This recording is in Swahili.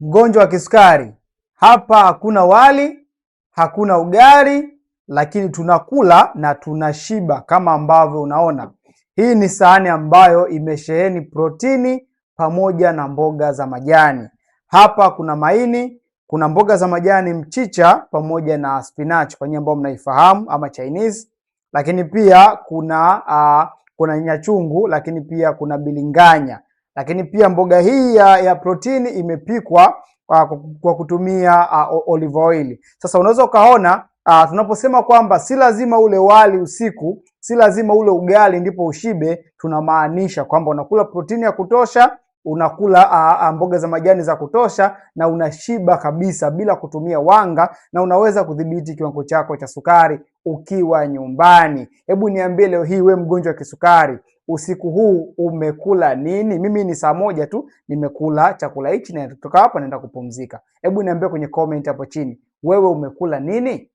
Mgonjwa wa kisukari, hapa hakuna wali, hakuna ugali, lakini tunakula na tunashiba kama ambavyo unaona. Hii ni sahani ambayo imesheheni protini pamoja na mboga za majani. Hapa kuna maini, kuna mboga za majani, mchicha pamoja na spinach kwa nyinyi ambao mnaifahamu ama Chinese, lakini pia kuna nyanya chungu, lakini pia kuna bilinganya. Lakini pia mboga hii ya protini imepikwa kwa kutumia olive oil. Sasa unaweza ukaona tunaposema kwamba si lazima ule wali usiku, si lazima ule ugali ndipo ushibe, tunamaanisha kwamba unakula protini ya kutosha, unakula mboga za majani za kutosha na unashiba kabisa bila kutumia wanga, na unaweza kudhibiti kiwango chako cha sukari ukiwa nyumbani. Hebu niambie leo hii, we mgonjwa wa kisukari, usiku huu umekula nini? Mimi ni saa moja tu nimekula chakula hichi na kutoka hapa naenda kupumzika. Hebu niambie kwenye comment hapo chini, wewe umekula nini?